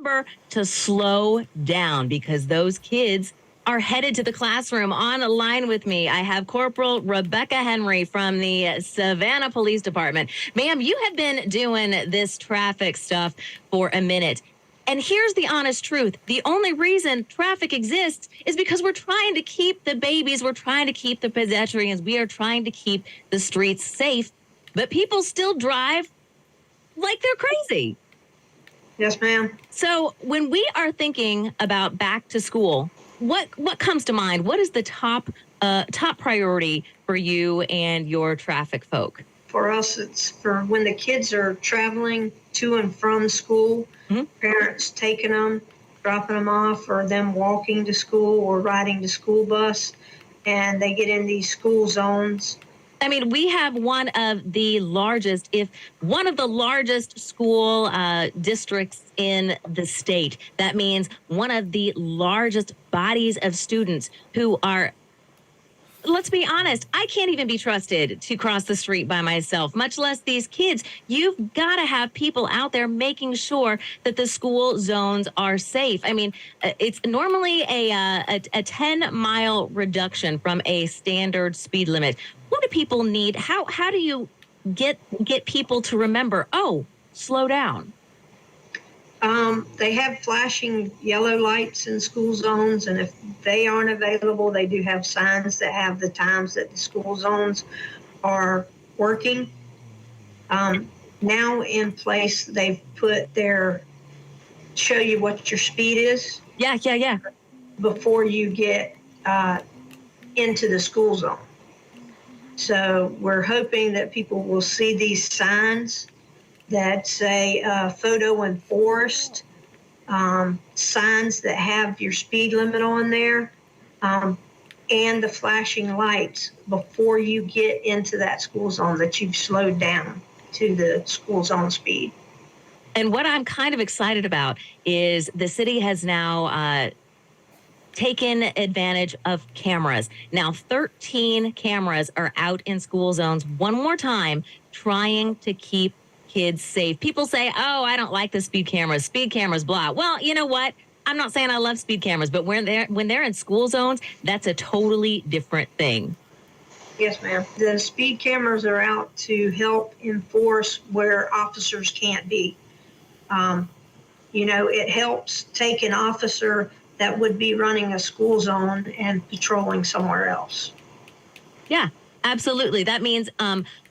remember to slow down because those kids are headed to the classroom. On a line with me, I have Corporal Rebecca Henry from the Savannah Police Department. Ma'am, you have been doing this traffic stuff for a minute. And here's the honest truth. The only reason traffic exists is because we're trying to keep the babies, we're trying to keep the pedestrians, we are trying to keep the streets safe. But people still drive like they're crazy. Yes, ma'am. So when we are thinking about back to school, what comes to mind? What is the top priority for you and your traffic folk? For us, it's for when the kids are traveling to and from school, parents taking them, dropping them off, or them walking to school or riding the school bus, and they get in these school zones. I mean, we have one of the largest, if one of the largest school districts in the state. That means one of the largest bodies of students who are, let's be honest, I can't even be trusted to cross the street by myself, much less these kids. You've got to have people out there making sure that the school zones are safe. I mean, it's normally a 10-mile reduction from a standard speed limit. What do people need? How do you get people to remember, oh, slow down? They have flashing yellow lights in school zones, and if they aren't available, they do have signs that have the times that the school zones are working. Now in place, they've put show you what your speed is. Yeah. Before you get into the school zone. So we're hoping that people will see these signs that say photo enforced, signs that have your speed limit on there, and the flashing lights before you get into that school zone that you've slowed down to the school zone speed. And what I'm kind of excited about is the city has now taken advantage of cameras. Now, 13 cameras are out in school zones one more time trying to keep kids safe. People say, oh, I don't like the speed cameras, blah. Well, you know what? I'm not saying I love speed cameras, but when they're in school zones, that's a totally different thing. Yes, ma'am. The speed cameras are out to help enforce where officers can't be. It helps take an officer that would be running a school zone and patrolling somewhere else. Yeah, absolutely. That means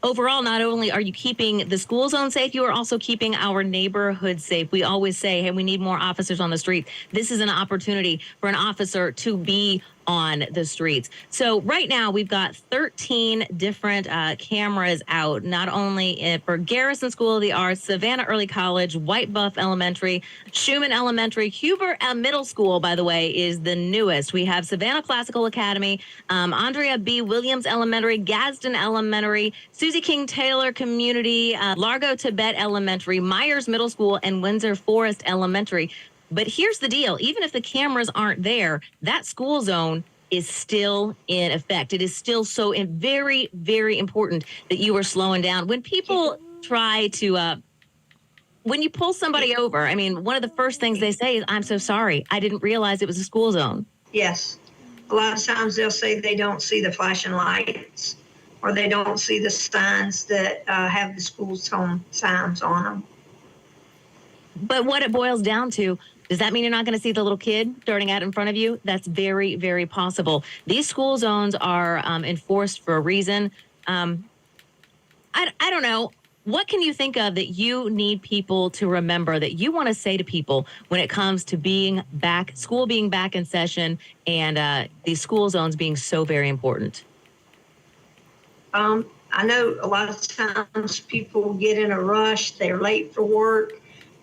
overall, not only are you keeping the school zone safe, you are also keeping our neighborhood safe. We always say, hey, we need more officers on the street. This is an opportunity for an officer to be on the streets. So right now we've got 13 different cameras out, not only for Garrison School of the Arts, Savannah Early College, White Buff Elementary, Schumann Elementary, Huber Middle School, by the way, is the newest. We have Savannah Classical Academy, Andrea B. Williams Elementary, Gadsden Elementary, Susie King Taylor Community, Largo Tibet Elementary, Myers Middle School, and Windsor Forest Elementary. But here's the deal. Even if the cameras aren't there, that school zone is still in effect. It is still so very, very important that you are slowing down. When people try to, when you pull somebody over, I mean, one of the first things they say is, I'm so sorry. I didn't realize it was a school zone. Yes. A lot of times they'll say they don't see the flashing lights or they don't see the signs that have the school zone signs on them. But what it boils down to, does that mean you're not going to see the little kid darting out in front of you? That's very, very possible. These school zones are enforced for a reason. I don't know. What can you think of that you need people to remember, that you want to say to people when it comes to being back, school being back in session, and these school zones being so very important? I know a lot of times people get in a rush, they're late for work,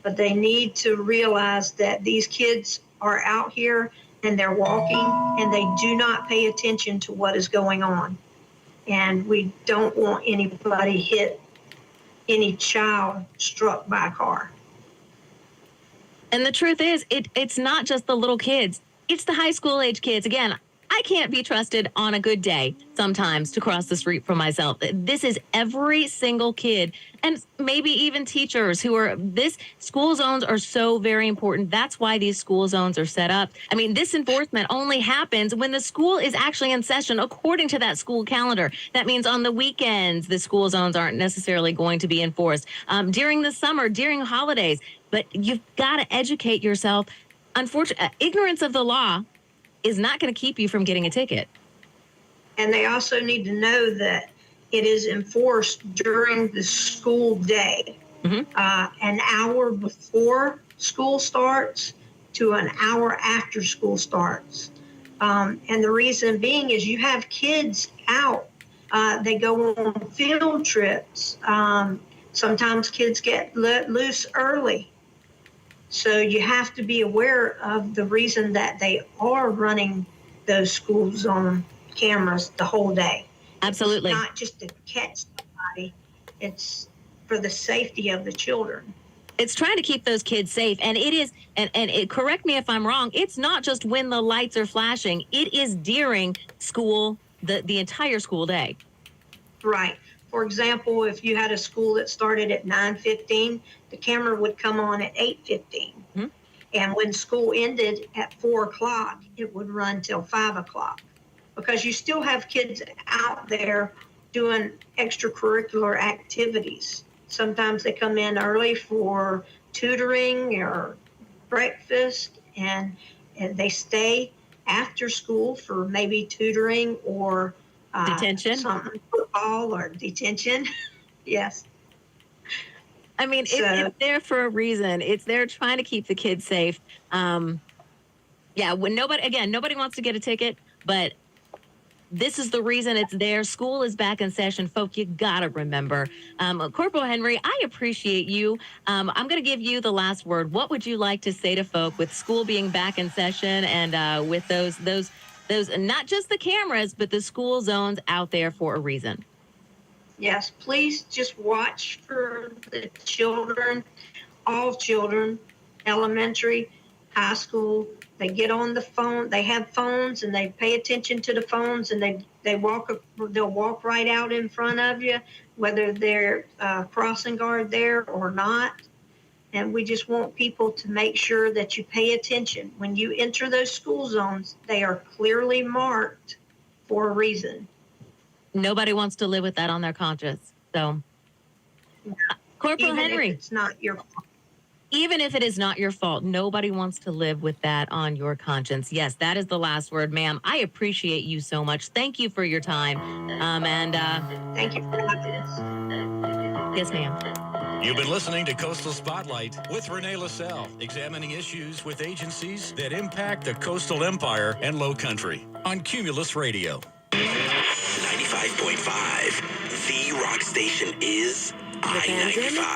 but they need to realize that these kids are out here and they're walking and they do not pay attention to what is going on. And we don't want anybody hit, any child struck by a car. And the truth is, it's not just the little kids. It's the high school age kids. Again, I can't be trusted on a good day sometimes to cross the street from myself. This is every single kid, and maybe even teachers who are this school zones are so very important. That's why these school zones are set up. I mean, this enforcement only happens when the school is actually in session according to that school calendar. That means on the weekends, the school zones aren't necessarily going to be enforced. During the summer, during holidays, but you've got to educate yourself. Unfortunately, ignorance of the law is not going to keep you from getting a ticket. And they also need to know that it is enforced during the school day, an hour before school starts to an hour after school starts. And the reason being is you have kids out. They go on field trips. Sometimes kids get let loose early. So you have to be aware of the reason that they are running those school zone cameras the whole day. Absolutely. It's not just to catch somebody, it's for the safety of the children. It's trying to keep those kids safe. And it is, and it, correct me if I'm wrong, it's not just when the lights are flashing, it is during school, the entire school day. Right. For example, if you had a school that started at 9:15, the camera would come on at 8:15. And when school ended at 4 o'clock, it would run till 5 o'clock. Because you still have kids out there doing extracurricular activities. Sometimes they come in early for tutoring or breakfast, and they stay after school for maybe tutoring or Detention. something, football or detention. Yes. I mean, it's there for a reason. It's there trying to keep the kids safe. Yeah, when nobody wants to get a ticket, but this is the reason it's there. School is back in session, folks. You gotta remember. Corporal Henry, I appreciate you. I'm going to give you the last word. What would you like to say to folk with school being back in session and with those not just the cameras, but the school zones out there for a reason? Yes, please just watch for the children, all children, elementary, high school. They get on the phone, they have phones, and they pay attention to the phones, and they'll walk right out in front of you, whether they're crossing guard there or not. And we just want people to make sure that you pay attention. When you enter those school zones, they are clearly marked for a reason. Nobody wants to live with that on their conscience. So, Corporal Henry, if it's not your fault. Even if it is not your fault, nobody wants to live with that on your conscience. Yes, that is the last word, ma'am. I appreciate you so much. Thank you for your time. Thank you for having us. Yes, ma'am. You've been listening to Coastal Spotlight with Renee LaSalle, examining issues with agencies that impact the coastal empire and low country on Cumulus Radio. 95.5. The rock station is I-95.